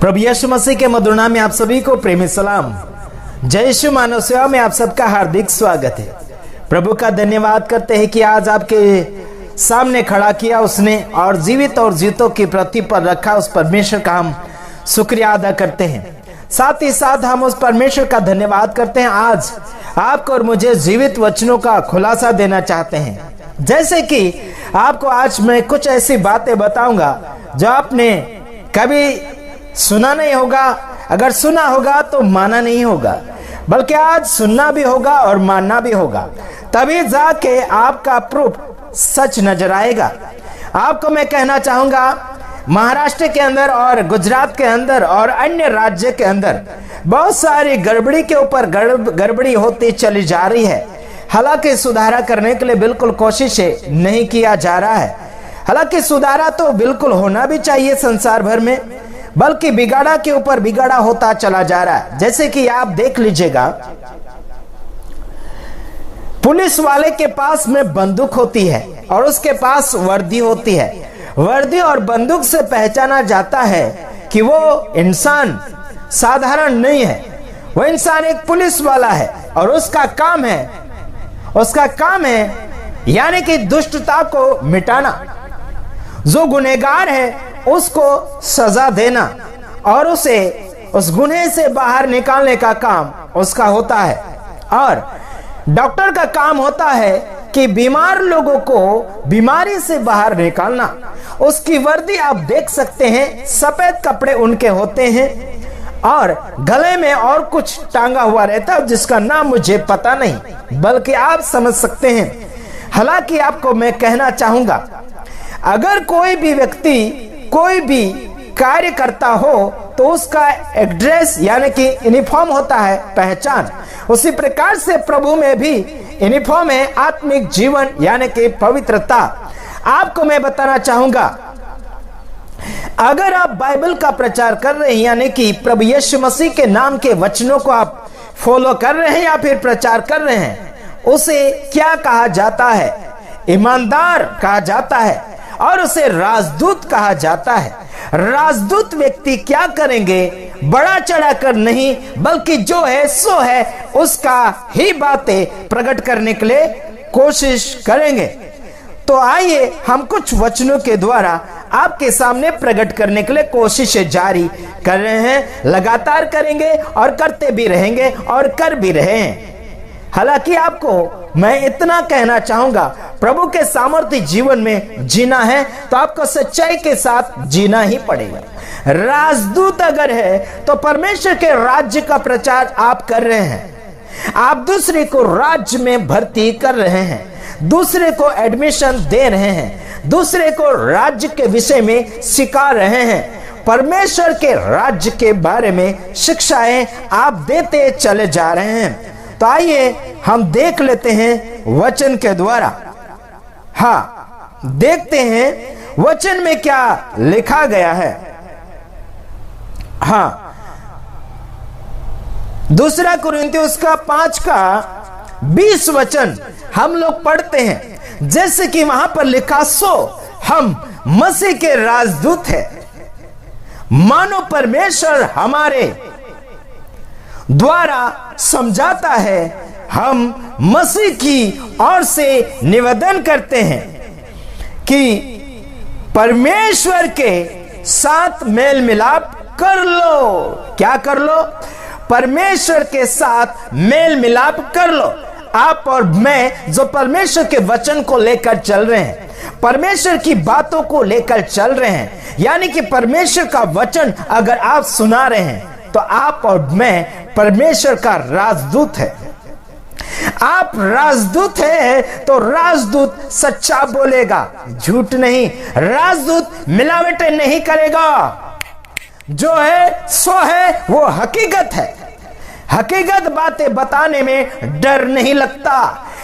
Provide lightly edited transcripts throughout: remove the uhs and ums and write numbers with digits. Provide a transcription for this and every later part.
प्रभु यीशु मसीह के मधुर नाम में आप सभी को प्रेमी सलाम। जय यीशु मानव सेवा में आप सबका हार्दिक स्वागत है। प्रभु का धन्यवाद करते हैं कि आज आपके सामने खड़ा किया उसने और जीवित और जीतों की पृथ्वी पर रखा। उस परमेश्वर का हम शुक्रिया अदा करते हैं। साथ ही साथ हम उस परमेश्वर का धन्यवाद करते हैं आज आपको और मुझे जीवित वचनों का खुलासा देना चाहते हैं। जैसे कि आपको आज मैं कुछ ऐसी बातें बताऊंगा जो आपने कभी सुना नहीं होगा, अगर सुना होगा तो माना नहीं होगा, बल्कि आज सुनना भी होगा और मानना भी होगा, तभी जाके आपका प्रूफ सच नजर आएगा। आपको मैं कहना चाहूंगा, महाराष्ट्र के अंदर और गुजरात के अंदर और अन्य राज्य के अंदर बहुत सारी गड़बड़ी के ऊपर गड़बड़ी होती चली जा रही है। हालांकि सुधारा करने के लिए बिल्कुल कोशिशें नहीं किया जा रहा है। हालांकि सुधारा तो बिल्कुल होना भी चाहिए संसार भर में, बल्कि बिगाड़ा के ऊपर बिगाड़ा होता चला जा रहा है। जैसे कि आप देख लीजिएगा, पुलिस वाले के पास में बंदूक होती है और उसके पास वर्दी होती है। वर्दी और बंदूक से पहचाना जाता है कि वो इंसान साधारण नहीं है, वो इंसान एक पुलिस वाला है और उसका काम है यानी कि दुष्टता को मिटाना, जो गुनहगार है उसको सजा देना और उसे उस गुनाह से बाहर निकालने का काम उसका होता है। और डॉक्टर का काम होता है कि बीमार लोगों को बीमारी से बाहर निकालना। उसकी वर्दी आप देख सकते हैं, सफेद कपड़े उनके होते हैं और गले में और कुछ टांगा हुआ रहता है जिसका नाम मुझे पता नहीं, बल्कि आप समझ सकते हैं। हालांकि आपको मैं कहना चाहूंगा, अगर कोई भी व्यक्ति कोई भी कार्य करता हो तो उसका एक ड्रेस यानी कि यूनिफॉर्म होता है, पहचान। उसी प्रकार से प्रभु में भी यूनिफॉर्म है, आत्मिक जीवन यानी कि पवित्रता। आपको मैं बताना चाहूंगा, अगर आप बाइबल का प्रचार कर रहे हैं यानी कि प्रभु यीशु मसीह के नाम के वचनों को आप फॉलो कर रहे हैं या फिर प्रचार कर रहे हैं, उसे क्या कहा जाता है? ईमानदार कहा जाता है और उसे राजदूत कहा जाता है। राजदूत व्यक्ति क्या करेंगे? बड़ा चढ़ा कर नहीं, बल्कि जो है सो है उसका ही बातें प्रकट करने के लिए कोशिश करेंगे। तो आइए हम कुछ वचनों के द्वारा आपके सामने प्रकट करने के लिए कोशिशें जारी कर रहे हैं, लगातार करेंगे और करते भी रहेंगे और कर भी रहे हैं। हालांकि आपको मैं इतना कहना चाहूंगा, प्रभु के सामर्थ्य जीवन में जीना है तो आपको सच्चाई के साथ जीना ही पड़ेगा। राजदूत अगर है तो परमेश्वर के राज्य का प्रचार आप कर रहे हैं। आप दूसरे को राज्य में भर्ती कर रहे हैं, दूसरे को एडमिशन दे रहे हैं, दूसरे को राज्य के विषय में सिखा रहे हैं। परमेश्वर के राज्य के बारे में शिक्षाएं आप देते चले जा रहे हैं। तो आइए हम देख लेते हैं वचन के द्वारा। हाँ, देखते हैं वचन में क्या लिखा गया है। हाँ, 2 कुरिन्थियों का 5:20 वचन हम लोग पढ़ते हैं। जैसे कि वहां पर लिखा, सो हम मसीह के राजदूत हैं, मानो परमेश्वर हमारे द्वारा समझाता है। हम मसीह की ओर से निवेदन करते हैं कि परमेश्वर के साथ मेल मिलाप कर लो। क्या कर लो? परमेश्वर के साथ मेल मिलाप कर लो। आप और मैं जो परमेश्वर के वचन को लेकर चल रहे हैं, परमेश्वर की बातों को लेकर चल रहे हैं, यानी कि परमेश्वर का वचन अगर आप सुना रहे हैं तो आप और मैं परमेश्वर का राजदूत है। आप राजदूत हैं तो राजदूत सच्चा बोलेगा, झूठ नहीं। राजदूत मिलावट नहीं करेगा। जो है सो है, वो हकीकत है। हकीकत बातें बताने में डर नहीं लगता।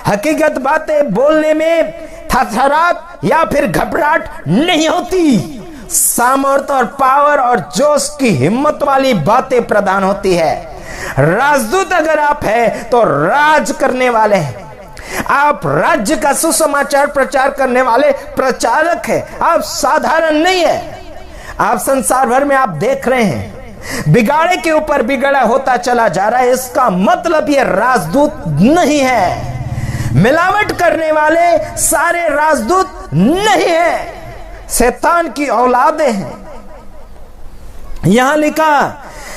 हकीकत बातें बोलने में थरथराहट या फिर घबराहट नहीं होती। सामर्थ्य और पावर और जोश की हिम्मत वाली बातें प्रदान होती है। राजदूत अगर आप हैं तो राज करने वाले हैं। आप राज्य का सुसमाचार प्रचार करने वाले प्रचारक हैं। आप साधारण नहीं है। आप संसार भर में आप देख रहे हैं बिगाड़े के ऊपर बिगड़ा होता चला जा रहा है। इसका मतलब ये राजदूत नहीं है। मिलावट करने वाले सारे राजदूत नहीं है, शैतान की औलादे हैं। यहां लिखा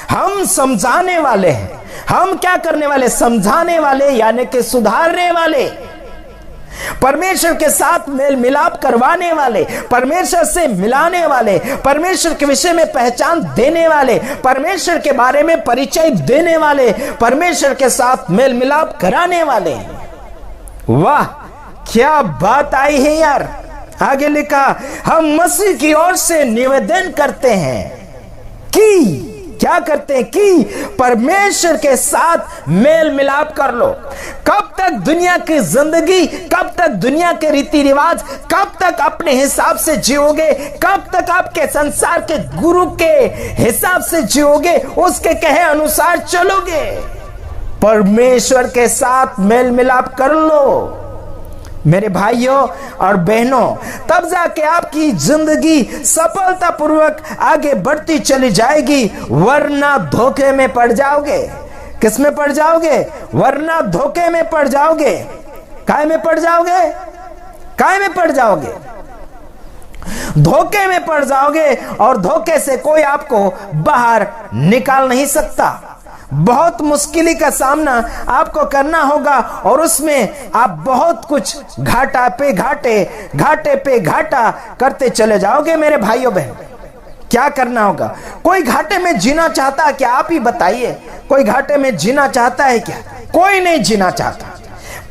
हम समझाने वाले हैं। हम क्या करने वाले? समझाने वाले, यानी कि सुधारने वाले, परमेश्वर के साथ मेल मिलाप करवाने वाले, परमेश्वर से मिलाने वाले, परमेश्वर के विषय में पहचान देने वाले, परमेश्वर के बारे में परिचय देने वाले, परमेश्वर के साथ मेल मिलाप कराने वाले। वाह, क्या बात आई है यार। आगे लिखा हम मसीह की ओर से निवेदन करते हैं कि क्या करते हैं? कि परमेश्वर के साथ मेल मिलाप कर लो। कब तक दुनिया की जिंदगी, कब तक दुनिया के रीति रिवाज, कब तक अपने हिसाब से जियोगे? कब तक आपके संसार के गुरु के हिसाब से जियोगे, उसके कहे अनुसार चलोगे? परमेश्वर के साथ मेल मिलाप कर लो मेरे भाइयों और बहनों, तब जाके आपकी जिंदगी सफलतापूर्वक आगे बढ़ती चली जाएगी, वरना धोखे में पड़ जाओगे। किस में पड़ जाओगे? वरना धोखे में पड़ जाओगे। काय में पड़ जाओगे? काय में पड़ जाओगे? धोखे में पड़ जाओगे, और धोखे से कोई आपको बाहर निकाल नहीं सकता। बहुत मुश्किल का सामना आपको करना होगा, और उसमें आप बहुत कुछ घाटा पे घाटे, घाटे पे घाटा करते चले जाओगे मेरे भाइयों बहन। क्या करना होगा? कोई घाटे में जीना चाहता है क्या? आप ही बताइए, कोई घाटे में जीना चाहता है क्या? कोई नहीं जीना चाहता।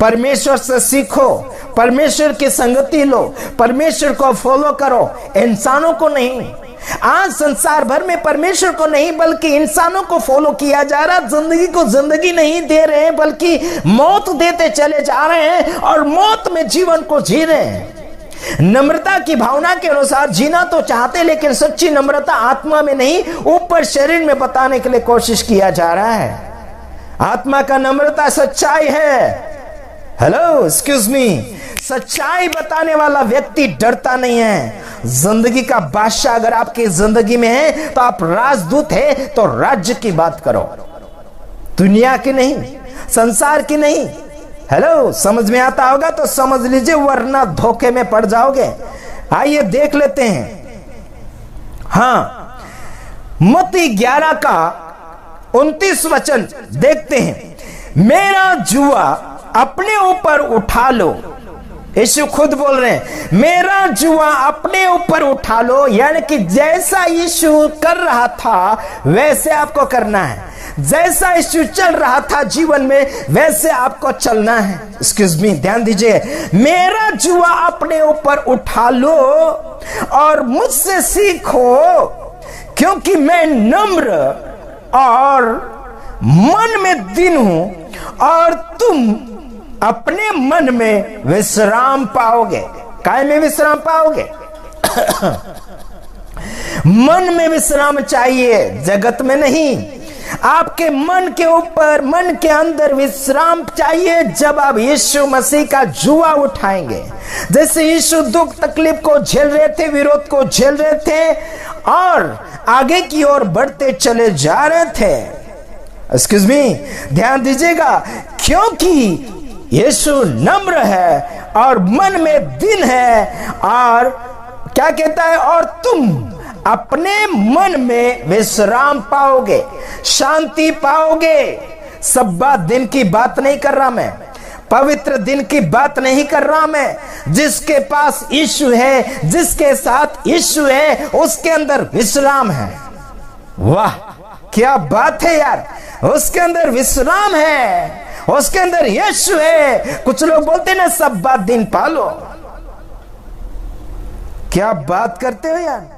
परमेश्वर से सीखो, परमेश्वर की संगति लो, परमेश्वर को फॉलो करो, इंसानों को नहीं। आज संसार भर में परमेश्वर को नहीं बल्कि इंसानों को फॉलो किया जा रहा। जिंदगी को जिंदगी नहीं दे रहे हैं, बल्कि मौत देते चले जा रहे हैं, और मौत में जीवन को जी रहे हैं। नम्रता की भावना के अनुसार जीना तो चाहते, लेकिन सच्ची नम्रता आत्मा में नहीं, ऊपर शरीर में बताने के लिए कोशिश किया जा रहा है। आत्मा का नम्रता सच्चाई है। हेलो, एक्सक्यूज मी, सच्चाई बताने वाला व्यक्ति डरता नहीं है। जिंदगी का बादशाह अगर आपकी जिंदगी में है तो आप राजदूत है, तो राज्य की बात करो, दुनिया की नहीं, संसार की नहीं। हेलो, समझ में आता होगा तो समझ लीजिए, वरना धोखे में पड़ जाओगे। आइए देख लेते हैं। हाँ, मत्ती 11 का 29 वचन देखते हैं। मेरा जुआ अपने ऊपर उठा लो। यीशु खुद बोल रहे हैं, मेरा जुआ अपने ऊपर उठा लो, यानी कि जैसा यीशु कर रहा था वैसे आपको करना है। जैसा यीशु चल रहा था जीवन में, वैसे आपको चलना है। एक्सक्यूज मी, ध्यान दीजिए। मेरा जुआ अपने ऊपर उठा लो और मुझसे सीखो, क्योंकि मैं नम्र और मन में दीन हूं, और तुम अपने मन में विश्राम पाओगे। काय में विश्राम पाओगे? मन में विश्राम चाहिए, जगत में नहीं। आपके मन के ऊपर, मन के अंदर विश्राम चाहिए जब आप यीशु मसीह का जुआ उठाएंगे। जैसे यीशु दुख तकलीफ को झेल रहे थे, विरोध को झेल रहे थे, और आगे की ओर बढ़ते चले जा रहे थे। एक्सक्यूज मी, ध्यान दीजिएगा, क्योंकि यीशु नम्र है और मन में दीन है, और क्या कहता है? और तुम अपने मन में विश्राम पाओगे, शांति पाओगे। सब्बात दिन की बात नहीं कर रहा मैं, पवित्र दिन की बात नहीं कर रहा मैं। जिसके पास यीशु है, जिसके साथ यीशु है, उसके अंदर विश्राम है। वाह, क्या बात है यार, उसके अंदर विश्राम है, उसके अंदर यीशु है। कुछ लोग बोलते हैं ना, सब्बात दिन पालो। क्या बात करते हो यार।